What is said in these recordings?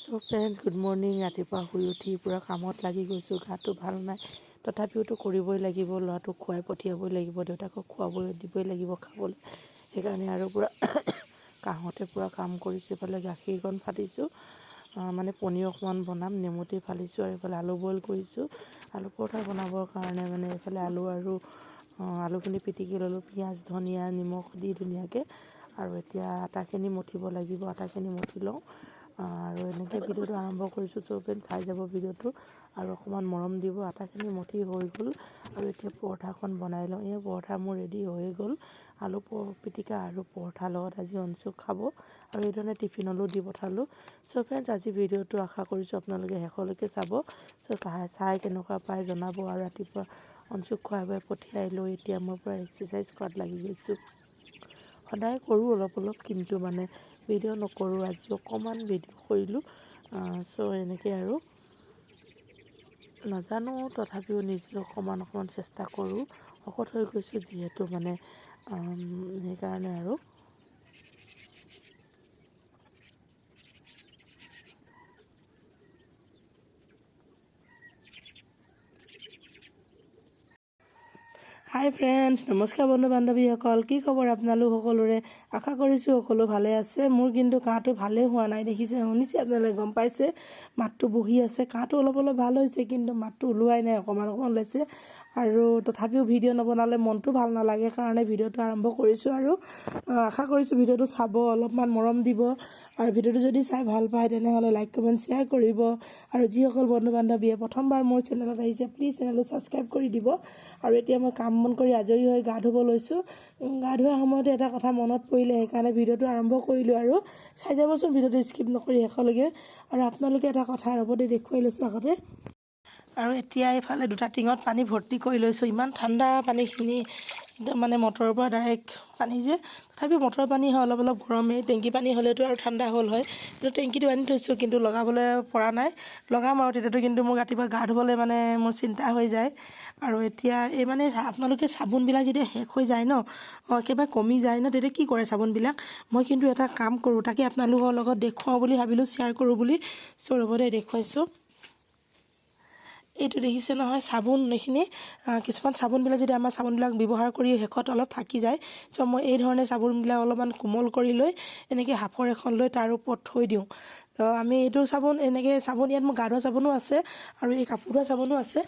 So friends good morning. ৰাতিপুৱা শুই উঠি পূৰা কামত লাগি গৈছোঁ। গাটো ভাল নাই, তথাপিওতো কৰিবই লাগিব। ল'ৰাটোক খুৱাই পঠিয়াবই লাগিব, দেউতাকক খুৱাবই দিবই লাগিব খাবলৈ। সেইকাৰণে আৰু পূৰা কাঁহতে পূৰা কাম কৰিছোঁ। এইফালে গাখীৰকণ ফাটিছোঁ, মানে পনীৰ অকণমান বনাম, নেমুটি ফালিছোঁ আৰু এইফালে আলু বইল কৰিছোঁ। আলু পৰঠা বনাবৰ কাৰণে মানে এইফালে আলুখিনি পিটিকি ল'লোঁ, পিঁয়াজ ধনিয়া নিমখ দি ধুনীয়াকৈ। আৰু এতিয়া আটাখিনি মঠিব লাগিব, আটাখিনি মঠি লওঁ আৰু এনেকৈ ভিডিঅ'টো আৰম্ভ কৰিছোঁ। চবেই চাই যাব ভিডিঅ'টো আৰু অকণমান মৰম দিব। আটাখিনি মঠি হৈ গ'ল আৰু এতিয়া পৰঠাখন বনাই লওঁ। এই পৰঠা মোৰ ৰেডি হৈ গ'ল। আলু পিটিকা আৰু পৰঠাৰ লগত আজি অঞ্চুক খাব আৰু এইধৰণে টিফিনলৈও দি পঠালোঁ। চ' ফ্ৰেণ্ডছ, আজি ভিডিঅ'টো আশা কৰিছোঁ আপোনালোকে শেষলৈকে চাব। চ' চাই কেনেকুৱা পায় জনাব। আৰু ৰাতিপুৱা অঞ্চুক খুৱাই বুৱাই পঠিয়াই লৈ এতিয়া মই পূৰা এক্সাৰচাইজ কৰাত লাগি গৈছোঁ। সদায় কৰোঁ অলপ অলপ, কিন্তু মানে ভিডিঅ' নকৰোঁ। আজি অকণমান ভিডিঅ' কৰিলোঁ। চ' এনেকৈ আৰু নাজানো, তথাপিও নিজে অকণমান চেষ্টা কৰোঁ। শকত হৈ গৈছোঁ যিহেতু মানে সেইকাৰণে আৰু হাই ফ্ৰেণ্ডছ, নমস্কাৰ বন্ধু বান্ধৱীসকল। কি খবৰ আপোনালোক সকলোৰে? আশা কৰিছোঁ সকলো ভালে আছে। মোৰ কিন্তু কাহটো ভালেই হোৱা নাই, শুনিছে আপোনালোকে, গম পাইছে। মাতটো বহি আছে, কাহটো অলপ অলপ ভাল হৈছে, কিন্তু মাতটো ওলোৱাই নাই, অকণমান ওলাইছে। আৰু তথাপিও ভিডিঅ' নবনালে মনটো ভাল নালাগে, কাৰণে ভিডিঅ'টো আৰম্ভ কৰিছোঁ। আৰু আশা কৰিছোঁ ভিডিঅ'টো চাব, অলপমান মৰম দিব। আৰু ভিডিঅ'টো যদি চাই ভাল পায় তেনেহ'লে লাইক কমেণ্ট শ্বেয়াৰ কৰিব। আৰু যিসকল বন্ধু বান্ধৱীয়ে প্ৰথমবাৰ মোৰ চেনেলত আহিছে, প্লিজ চেনেলটো ছাবস্ক্ৰাইব কৰি দিব। আৰু এতিয়া মই কাম বন কৰি আজৰি হৈ গা ধুব লৈছোঁ। গা ধোৱাৰ সময়তে এটা কথা মনত পৰিলে, সেইকাৰণে ভিডিঅ'টো আৰম্ভ কৰিলোঁ। আৰু চাই যাবচোন ভিডিঅ'টো স্কিপ নকৰি শেষলৈকে। আৰু আপোনালোকে এটা কথা ৰ'বতে দেখুৱাই লৈছোঁ আগতে। আৰু এতিয়া এইফালে দুটা টিঙত পানী ভৰ্তি কৰি লৈছোঁ। ইমান ঠাণ্ডা পানীখিনি, একদম মানে মটৰৰ পৰা ডাইৰেক্ট পানী যে, তথাপিও মটৰৰ পানী হয় অলপ অলপ গৰমেই। টেংকি পানী হ'লেতো আৰু ঠাণ্ডা হ'ল হয়, কিন্তু টেংকিটো আনি থৈছোঁ, কিন্তু লগাবলৈ পৰা নাই। লগাম আৰু তেতিয়াতো, কিন্তু মোৰ ৰাতিপুৱা গা ধুবলৈ মানে মোৰ চিন্তা হৈ যায়। আৰু এতিয়া এই মানে আপোনালোকে চাবোনবিলাক যেতিয়া শেষ হৈ যায় ন, একেবাৰে কমি যায় ন, তেতিয়া কি কৰে চাবোনবিলাক? মই কিন্তু এটা কাম কৰোঁ, তাকে আপোনালোকৰ লগত দেখুৱাওঁ বুলি ভাবিলোঁ, শ্বেয়াৰ কৰোঁ বুলি। চ' ৰ'বতে দেখুৱাইছোঁ। এইটো দেখিছে নহয় চাবোন, এইখিনি কিছুমান চাবোনবিলাক যদি আমাৰ চাবোনবিলাক ব্যৱহাৰ কৰি শেষত অলপ থাকি যায়, চ' মই এই ধৰণে চাবোনবিলাক অলপমান কোমল কৰি লৈ এনেকৈ হাফৰ এখন লৈ তাৰ ওপৰত থৈ দিওঁ। আমি এইটো চাবোন, এনেকৈ চাবোন ইয়াত মোৰ গা ধোৱা চাবোনো আছে আৰু এই কাপোৰ ধোৱা চাবোনো আছে।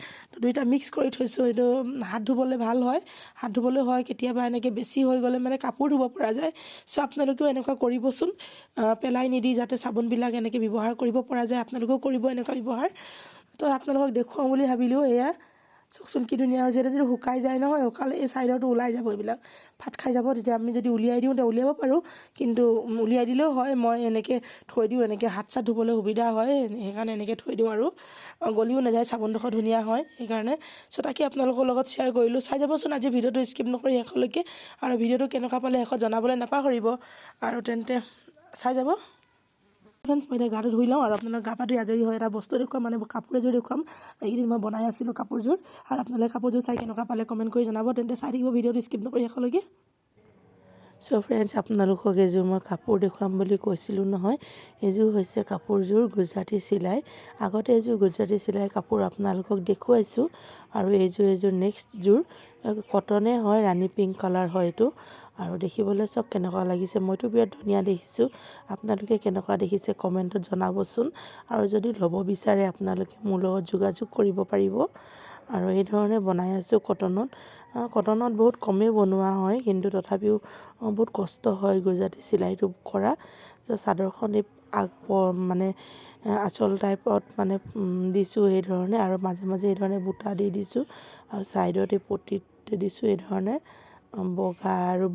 দুইটা মিক্স কৰি থৈছোঁ। এইটো হাত ধুবলৈ ভাল হয়, হাত ধুবলৈ হয়। কেতিয়াবা এনেকৈ বেছি হৈ গ'লে মানে কাপোৰ ধুব পৰা যায়। চ' আপোনালোকেও এনেকুৱা কৰিবচোন, পেলাই নিদি যাতে চাবোনবিলাক এনেকৈ ব্যৱহাৰ কৰিব পৰা যায়। আপোনালোকেও কৰিব এনেকুৱা ব্যৱহাৰ। তো আপোনালোকক দেখুৱাওঁ বুলি ভাবিলোঁ। এয়া চাওকচোন কি ধুনীয়া হৈছে। এতিয়া যদি শুকাই যায় নহয়, শুকালে এই ছাইডৰটো ওলাই যাব, এইবিলাক ফাট খাই যাব। তেতিয়া আমি যদি উলিয়াই দিওঁ তেতিয়া উলিয়াব পাৰোঁ, কিন্তু উলিয়াই দিলেও হয়। মই এনেকৈ থৈ দিওঁ, এনেকৈ হাত চাত ধুবলৈ সুবিধা হয়, সেইকাৰণে এনেকৈ থৈ দিওঁ। আৰু গলিও নাযায়, চাবোনডোখৰ ধুনীয়া হয় সেইকাৰণে। চ' তাকে আপোনালোকৰ লগত শ্বেয়াৰ কৰিলোঁ। চাই যাবচোন আজি ভিডিঅ'টো স্কিপ নকৰি শেষলৈকে। আৰু ভিডিঅ'টো কেনেকুৱা পালে শেষত জনাবলৈ নাপাহৰিব। আৰু তেন্তে চাই যাব। ফ্ৰেণ্ডছ, মই এতিয়া গাটো ধুই লওঁ আৰু আপোনালোক গা পা ধুই আজৰি হৈ এটা বস্তু দেখুৱাম, মানে কাপোৰ এযোৰ দেখুৱাম। এইকেইদিন মই বনাই আছিলোঁ কাপোৰযোৰ, আৰু আপোনালোকে কাপোৰযোৰ চাই কেনেকুৱা পালে কমেণ্ট কৰি জনাব। তেন্তে চাই থাকিব ভিডিঅ'টো স্কিপ নকৰি শেষলৈকে। চ' ফ্ৰেণ্ডছ, আপোনালোকক এইযোৰ মই কাপোৰ দেখুৱাম বুলি কৈছিলোঁ নহয়। এইযোৰ হৈছে কাপোৰযোৰ গুজৰাটী চিলাই। আগতে এইযোৰ গুজৰাটী চিলাই কাপোৰ আপোনালোকক দেখুৱাইছোঁ। আৰু এইযোৰ নেক্সটযোৰ কটনে হয়, ৰাণী পিংক কালাৰ হয় এইটো। আৰু দেখিবলৈ চাওক কেনেকুৱা লাগিছে। মইতো বিৰাট ধুনীয়া দেখিছোঁ, আপোনালোকে কেনেকুৱা দেখিছে কমেণ্টত জনাবচোন। আৰু যদি ল'ব বিচাৰে আপোনালোকে মোৰ লগত যোগাযোগ কৰিব পাৰিব। আৰু এই ধৰণে বনাই আছোঁ কটনত। কটনত বহুত কমেই বনোৱা হয়, কিন্তু তথাপিও বহুত কষ্ট হয় গুজৰাটী চিলাইটো কৰা। চাদৰখন এই মানে আঁচল টাইপত মানে দিছোঁ এই ধৰণে, আৰু মাজে মাজে এই ধৰণে বুটা দি দিছোঁ। আৰু ছাইডত এই পটিত দিছোঁ এই ধৰণে বগা আৰু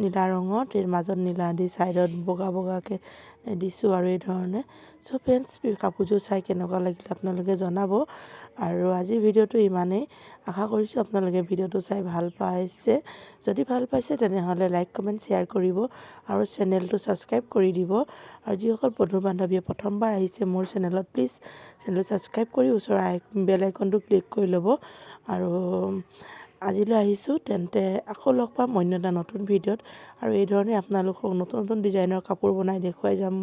নীলা ৰঙত, এই মাজত নীলা দি ছাইডত বগা বগাকৈ দিছোঁ আৰু এই ধৰণে। চ' ফ্ৰেণ্ডছ, কাপোৰযোৰ চাই কেনেকুৱা লাগিলে আপোনালোকে জনাব। আৰু আজিৰ ভিডিঅ'টো ইমানেই। আশা কৰিছোঁ আপোনালোকে ভিডিঅ'টো চাই ভাল পাইছে। যদি ভাল পাইছে তেনেহ'লে লাইক কমেণ্ট শ্বেয়াৰ কৰিব আৰু চেনেলটো ছাবস্ক্ৰাইব কৰি দিব। আৰু যিসকল বন্ধু বান্ধৱীয়ে প্ৰথমবাৰ আহিছে মোৰ চেনেলত, প্লিজ চেনেলটো ছাবস্ক্ৰাইব কৰি ওচৰৰ বেল আইকনটো ক্লিক কৰি ল'ব। আৰু আজিলৈ আহিছোঁ, তেন্তে আকৌ লগ পাম অন্য এটা নতুন ভিডিঅ'ত। আৰু এই ধৰণে আপোনালোকক নতুন নতুন ডিজাইনৰ কাপোৰ বনাই দেখুৱাই যাম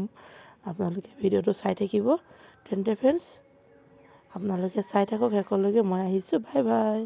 আপোনালোকে ভিডিঅ'টো চাই থাকিব। তেন্তে ফ্ৰেণ্ডছ আপোনালোকে চাই থাকক শেষলৈকে। মই আহিছোঁ, বাই বাই।